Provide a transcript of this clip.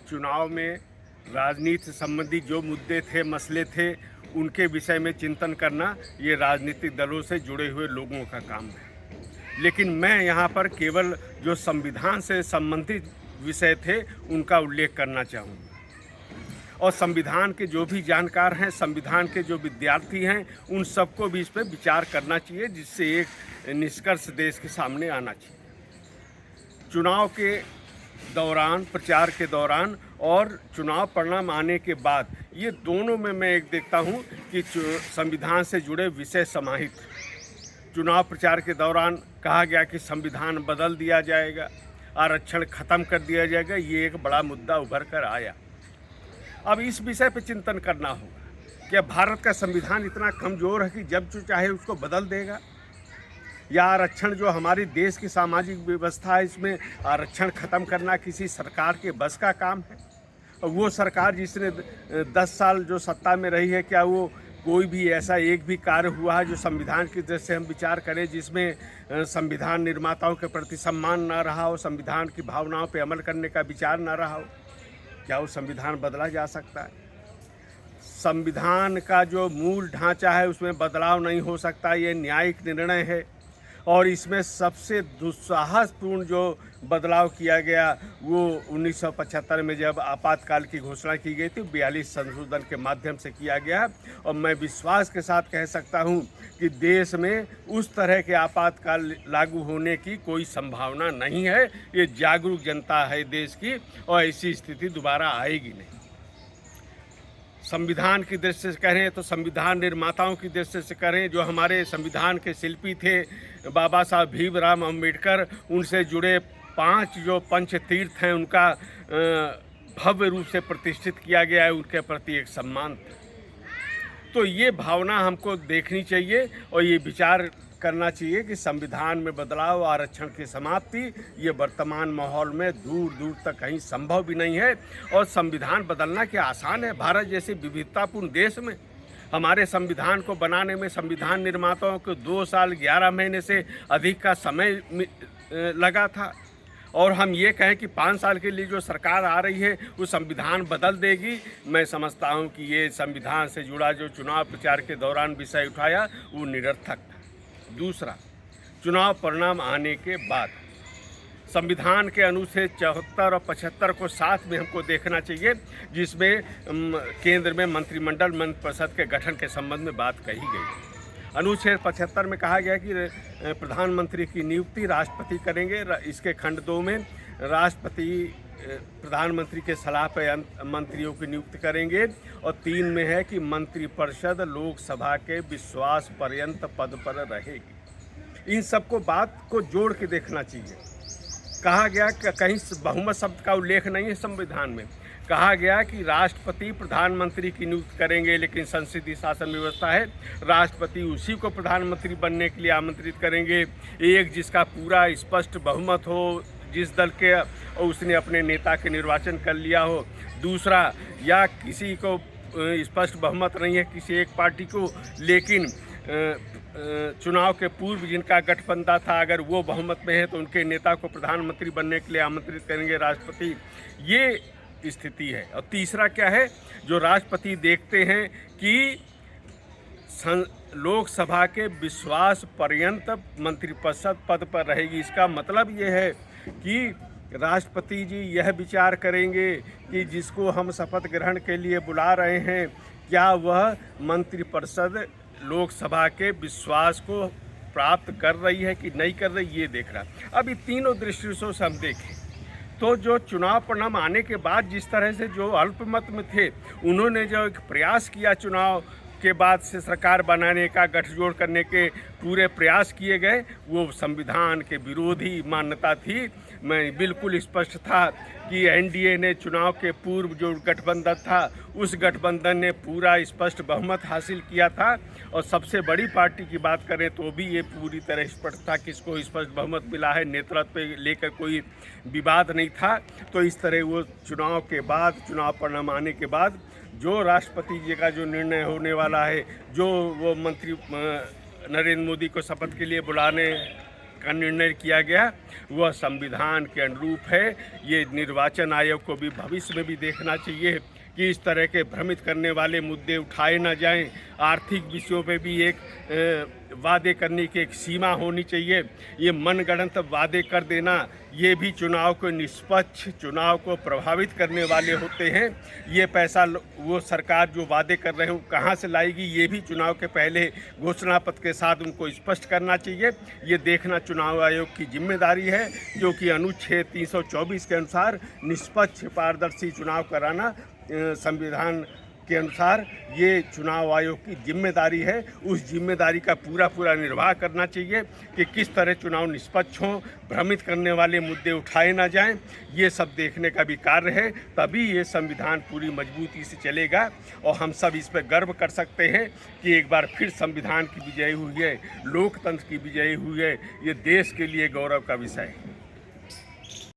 चुनाव में राजनीति संबंधी जो मुद्दे थे, मसले थे, उनके विषय में चिंतन करना ये राजनीतिक दलों से जुड़े हुए लोगों का काम है। लेकिन मैं यहाँ पर केवल जो संविधान से संबंधित विषय थे उनका उल्लेख करना चाहूँगा। और संविधान के जो भी जानकार हैं, संविधान के जो विद्यार्थी हैं, उन सबको भी इस पर विचार करना चाहिए, जिससे एक निष्कर्ष देश के सामने आना चाहिए। चुनाव के दौरान, प्रचार के दौरान और चुनाव परिणाम आने के बाद, ये दोनों में मैं एक देखता हूँ कि संविधान से जुड़े विषय समाहित। चुनाव प्रचार के दौरान कहा गया कि संविधान बदल दिया जाएगा, आरक्षण खत्म कर दिया जाएगा, ये एक बड़ा मुद्दा उभर कर आया। अब इस विषय पर चिंतन करना होगा कि भारत का संविधान इतना कमज़ोर है कि जब जो चाहे उसको बदल देगा, या आरक्षण जो हमारे देश की सामाजिक व्यवस्था है, इसमें आरक्षण ख़त्म करना किसी सरकार के बस का काम है? और वो सरकार जिसने 10 साल जो सत्ता में रही है, क्या वो कोई भी ऐसा एक भी कार्य हुआ है जो संविधान की दृष्टि से हम विचार करें, जिसमें संविधान निर्माताओं के प्रति सम्मान ना रहा हो, संविधान की भावनाओं पर अमल करने का विचार ना रहा हो? क्या वो संविधान बदला जा सकता है? संविधान का जो मूल ढांचा है उसमें बदलाव नहीं हो सकता, ये न्यायिक निर्णय है। और इसमें सबसे दुस्साहसपूर्ण जो बदलाव किया गया वो 1975 में जब आपातकाल की घोषणा की गई थी, 42 संशोधन के माध्यम से किया गया। और मैं विश्वास के साथ कह सकता हूँ कि देश में उस तरह के आपातकाल लागू होने की कोई संभावना नहीं है। ये जागरूक जनता है देश की, और ऐसी स्थिति दोबारा आएगी नहीं। संविधान की दृष्टि से करें तो संविधान निर्माताओं की दृष्टि से करें, जो हमारे संविधान के शिल्पी थे बाबा साहब भीमराव अम्बेडकर, उनसे जुड़े 5 जो पंच तीर्थ हैं उनका भव्य रूप से प्रतिष्ठित किया गया है, उनके प्रति एक सम्मान था। तो ये भावना हमको देखनी चाहिए और ये विचार करना चाहिए कि संविधान में बदलाव, आरक्षण की समाप्ति, ये वर्तमान माहौल में दूर दूर तक कहीं संभव भी नहीं है। और संविधान बदलना क्या आसान है? भारत जैसे विविधतापूर्ण देश में हमारे संविधान को बनाने में संविधान निर्माताओं को 2 साल 11 महीने से अधिक का समय लगा था। और हम ये कहें कि 5 साल के लिए जो सरकार आ रही है वो संविधान बदल देगी, मैं समझता हूँ कि ये संविधान से जुड़ा जो चुनाव प्रचार के दौरान विषय उठाया वो निरर्थक था। दूसरा, चुनाव परिणाम आने के बाद संविधान के अनुच्छेद 74 और 75 को साथ में हमको देखना चाहिए, जिसमें केंद्र में मंत्रिमंडल मंत्रिपरिषद के गठन के संबंध में बात कही गई। अनुच्छेद 75 में कहा गया कि प्रधानमंत्री की नियुक्ति राष्ट्रपति करेंगे। इसके खंड 2 में राष्ट्रपति प्रधानमंत्री के सलाह पर मंत्रियों की नियुक्ति करेंगे। और 3 में है कि मंत्रिपरिषद लोकसभा के विश्वास पर्यंत पद पर रहेगी। इन सबको बात को जोड़ के देखना चाहिए। कहा गया कि कहीं बहुमत शब्द का उल्लेख नहीं है संविधान में। कहा गया कि राष्ट्रपति प्रधानमंत्री की नियुक्ति करेंगे, लेकिन संसदीय शासन व्यवस्था है, राष्ट्रपति उसी को प्रधानमंत्री बनने के लिए आमंत्रित करेंगे। एक जिसका पूरा स्पष्ट बहुमत हो, जिस दल के उसने अपने नेता के निर्वाचन कर लिया हो। दूसरा, या किसी को स्पष्ट बहुमत नहीं है किसी एक पार्टी को, लेकिन चुनाव के पूर्व जिनका गठबंधन था, अगर वो बहुमत में है तो उनके नेता को प्रधानमंत्री बनने के लिए आमंत्रित करेंगे राष्ट्रपति। ये स्थिति है। और तीसरा क्या है, जो राष्ट्रपति देखते हैं कि लोकसभा के विश्वास पर्यंत मंत्रिपरिषद पद पर रहेगी। इसका मतलब ये है कि राष्ट्रपति जी यह विचार करेंगे कि जिसको हम शपथ ग्रहण के लिए बुला रहे हैं, क्या वह मंत्रिपरिषद लोकसभा के विश्वास को प्राप्त कर रही है कि नहीं कर रही, ये देख रहा। अब ये तीनों दृष्टियों से हम देखें तो जो चुनाव परिणाम आने के बाद जिस तरह से जो अल्पमत में थे, उन्होंने जो एक प्रयास किया चुनाव के बाद से सरकार बनाने का, गठजोड़ करने के पूरे प्रयास किए गए, वो संविधान के विरोधी मान्यता थी। मैं बिल्कुल स्पष्ट था कि एनडीए ने चुनाव के पूर्व जो गठबंधन था, उस गठबंधन ने पूरा स्पष्ट बहुमत हासिल किया था। और सबसे बड़ी पार्टी की बात करें तो भी ये पूरी तरह स्पष्ट था कि इसको स्पष्ट बहुमत मिला है, नेतृत्व पे लेकर कोई विवाद नहीं था। तो इस तरह वो चुनाव के बाद, चुनाव परिणाम आने के बाद जो राष्ट्रपति जी का जो निर्णय होने वाला है, जो वो मंत्री नरेंद्र मोदी को शपथ के लिए बुलाने का निर्णय किया गया वह संविधान के अनुरूप है। ये निर्वाचन आयोग को भी भविष्य में भी देखना चाहिए कि इस तरह के भ्रमित करने वाले मुद्दे उठाए ना जाएं। आर्थिक विषयों पे भी एक वादे करने की एक सीमा होनी चाहिए। ये मनगढ़ंत वादे कर देना ये भी चुनाव को निष्पक्ष, चुनाव को प्रभावित करने वाले होते हैं। ये पैसा वो सरकार जो वादे कर रहे हैं वो कहाँ से लाएगी, ये भी चुनाव के पहले घोषणा पत्र के साथ उनको स्पष्ट करना चाहिए। ये देखना चुनाव आयोग की जिम्मेदारी है, क्योंकि अनुच्छेद 324 के अनुसार निष्पक्ष पारदर्शी चुनाव कराना संविधान के अनुसार ये चुनाव आयोग की जिम्मेदारी है। उस जिम्मेदारी का पूरा निर्वाह करना चाहिए कि किस तरह चुनाव निष्पक्ष हों, भ्रमित करने वाले मुद्दे उठाए ना जाएं। ये सब देखने का भी कार्य है, तभी ये संविधान पूरी मजबूती से चलेगा और हम सब इस पर गर्व कर सकते हैं कि एक बार फिर संविधान की विजय हुई है, लोकतंत्र की विजय हुई है। ये देश के लिए गौरव का विषय है।